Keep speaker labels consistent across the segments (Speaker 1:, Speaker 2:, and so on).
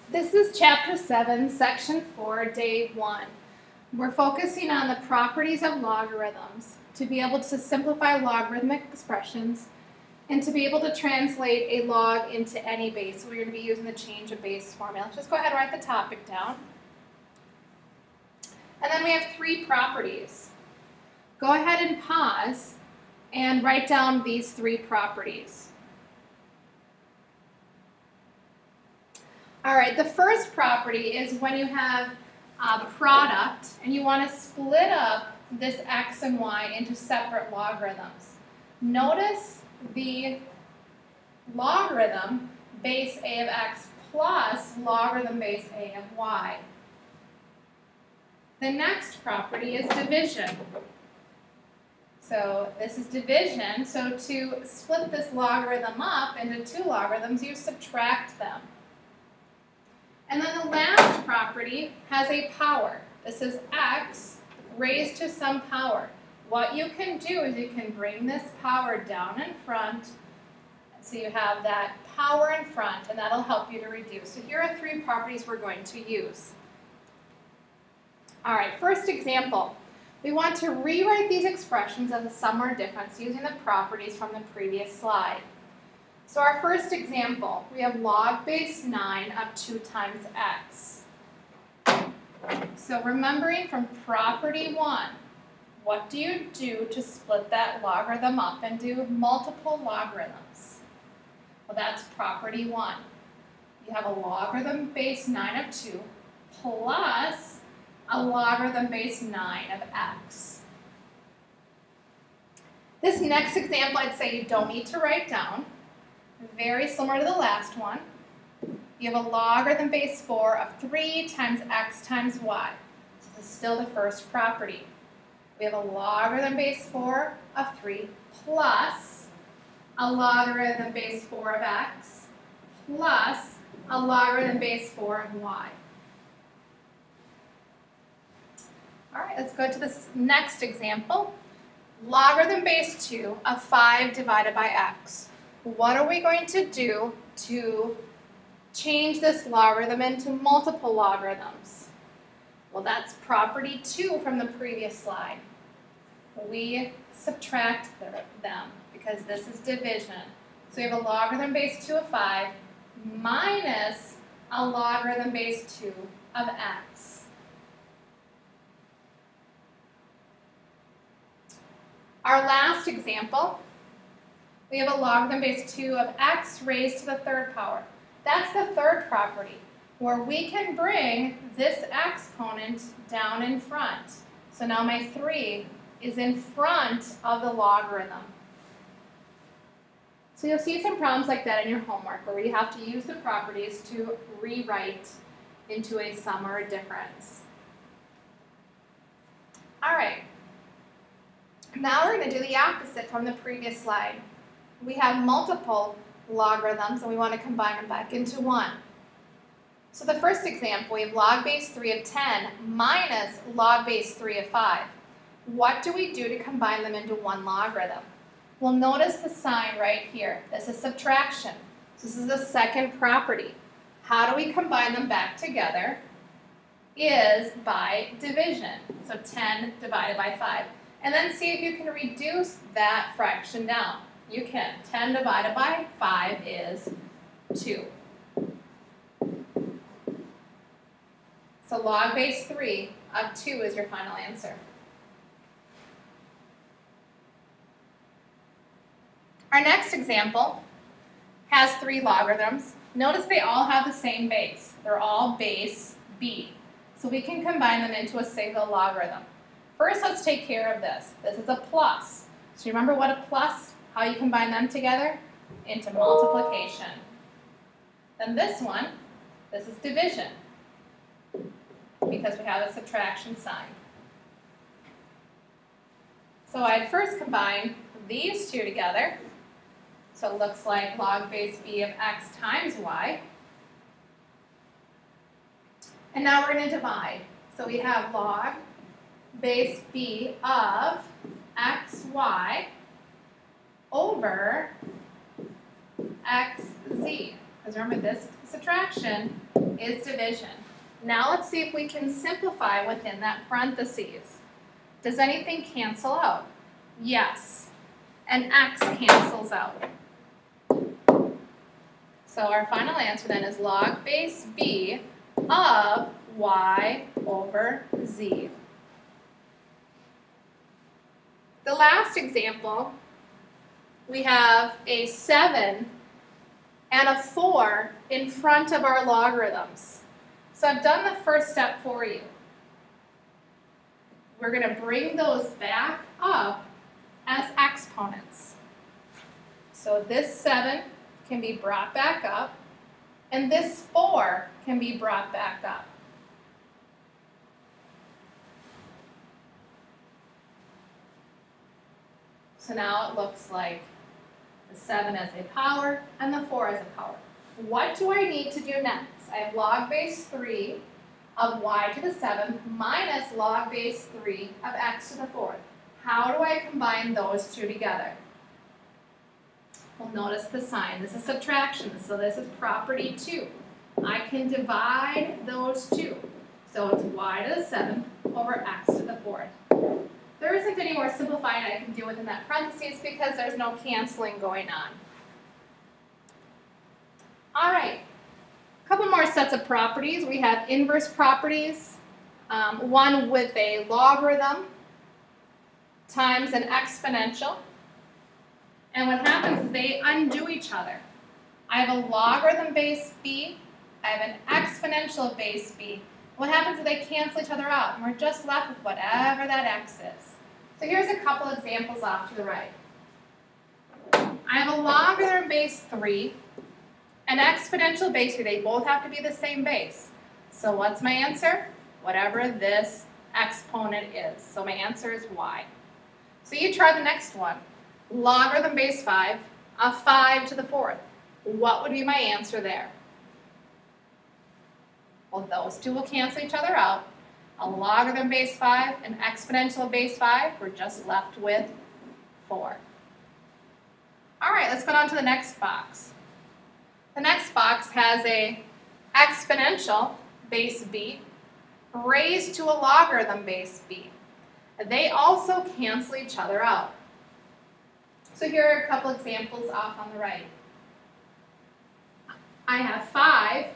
Speaker 1: This is Chapter 7, Section 4, Day 1. We're focusing on the properties of logarithms to be able to simplify logarithmic expressions and to be able to translate a log into any base. So we're going to be using the change of base formula. Just go ahead and write the topic down. And then we have three properties. Go ahead and pause and write down these three properties. All right, the first property is when you have a product and you want to split up this x and y into separate logarithms. Notice the logarithm base a of x plus logarithm base a of y. The next property is division. So this is division. So to split this logarithm up into two logarithms, you subtract them. And then the last property has a power. This is x raised to some power. What you can do is you can bring this power down in front, so you have that power in front, and that'll help you to reduce. So here are three properties we're going to use. All right, first example. We want to rewrite these expressions as a sum or difference using the properties from the previous slide. So our first example, we have log base 9 of 2 times x. So remembering from property 1, what do you do to split that logarithm up into multiple logarithms? Well, that's property 1. You have a logarithm base 9 of 2 plus a logarithm base 9 of x. This next example, I'd say you don't need to write down. Very similar to the last one. You have a logarithm base 4 of 3 times x times y. So this is still the first property. We have a logarithm base 4 of 3 plus a logarithm base 4 of x plus a logarithm base 4 of y. All right, let's go to this next example. Logarithm base 2 of 5 divided by x. What are we going to do to change this logarithm into multiple logarithms? Well, that's property 2 from the previous slide. We subtract them because this is division. So we have a logarithm base 2 of 5 minus a logarithm base 2 of x. Our last example, we have a logarithm base 2 of x raised to the third power. That's the third property, where we can bring this exponent down in front. So now my 3 is in front of the logarithm. So you'll see some problems like that in your homework, where you have to use the properties to rewrite into a sum or a difference. All right. Now we're going to do the opposite from the previous slide. We have multiple logarithms and we want to combine them back into one. So the first example, we have log base 3 of 10 minus log base 3 of 5. What do we do to combine them into one logarithm? Well, notice the sign right here. This is subtraction. This is the second property. How do we combine them back together? Is by division. So 10 divided by 5. And then see if you can reduce that fraction down. You can. 10 divided by 5 is 2. So log base 3 of 2 is your final answer. Our next example has 3 logarithms. Notice they all have the same base. They're all base b. So we can combine them into a single logarithm. First, let's take care of this. This is a plus. So remember what a plus, how you combine them together? Into multiplication. Then this one, this is division, because we have a subtraction sign. So I'd first combine these two together. So it looks like log base b of x times y. And now we're going to divide. So we have log base b of xy over xz. Because remember, this subtraction is division. Now let's see if we can simplify within that parentheses. Does anything cancel out? Yes. And x cancels out. So our final answer then is log base b of y over z. The last example, we have a 7 and a 4 in front of our logarithms. So I've done the first step for you. We're going to bring those back up as exponents. So this 7 can be brought back up, and this 4 can be brought back up. So now it looks like the 7 as a power and the 4 as a power. What do I need to do next? I have log base 3 of y to the 7th minus log base 3 of x to the 4th. How do I combine those two together? Well, notice the sign. This is subtraction, so this is property 2. I can divide those two. So it's y to the 7th over x to the 4th. There isn't any more simplifying I can do within that parentheses because there's no canceling going on. All right, a couple more sets of properties. We have inverse properties, one with a logarithm times an exponential. And what happens is they undo each other. I have a logarithm base b, I have an exponential base b. What happens is they cancel each other out, and we're just left with whatever that x is. So here's a couple examples off to the right. I have a logarithm base 3, an exponential base 3. They both have to be the same base. So what's my answer? Whatever this exponent is. So my answer is y. So you try the next one. Logarithm base 5 of 5 to the 4th. What would be my answer there? Well, those two will cancel each other out. A logarithm base 5, an exponential base 5, we're just left with 4. All right, let's go on to the next box. The next box has a exponential base b raised to a logarithm base b. They also cancel each other out. So here are a couple examples off on the right. I have 5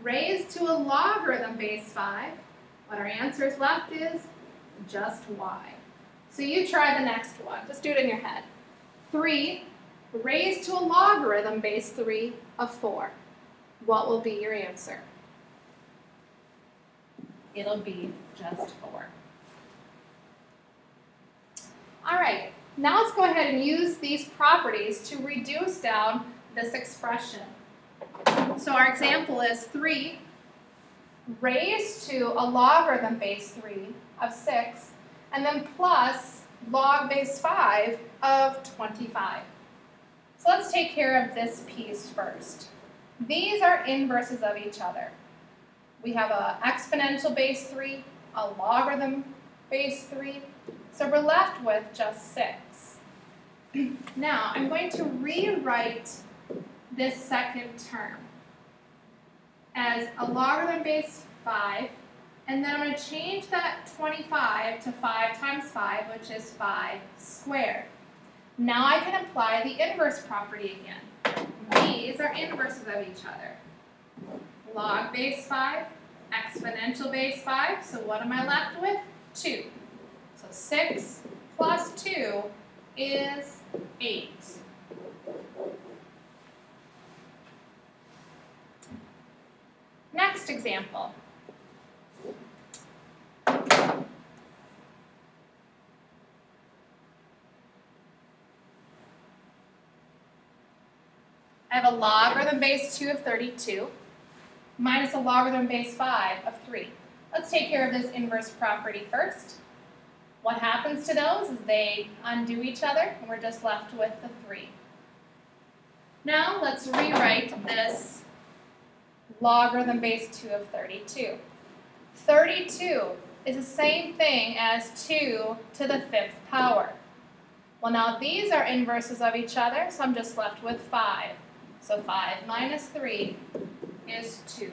Speaker 1: raised to a logarithm base 5. What our answer is left is just y. So you try the next one. Just do it in your head. 3 raised to a logarithm base 3 of 4. What will be your answer? It'll be just 4. All right, now let's go ahead and use these properties to reduce down this expression. So our example is 3 raised to a logarithm base 3 of 6, and then plus log base 5 of 25. So let's take care of this piece first. These are inverses of each other. We have an exponential base 3, a logarithm base 3, so we're left with just 6. Now, I'm going to rewrite this second term as a logarithm base 5, and then I'm going to change that 25 to 5 times 5, which is 5 squared. Now I can apply the inverse property again. These are inverses of each other. Log base 5, exponential base 5, so what am I left with? 2. So 6 plus 2 is 8. Next example. I have a logarithm base 2 of 32 minus a logarithm base 5 of 3. Let's take care of this inverse property first. What happens to those is they undo each other, and we're just left with the 3. Now let's rewrite this logarithm base 2 of 32. 32 is the same thing as 2 to the 5th power. Well, now these are inverses of each other, so I'm just left with 5. So 5 minus 3 is 2.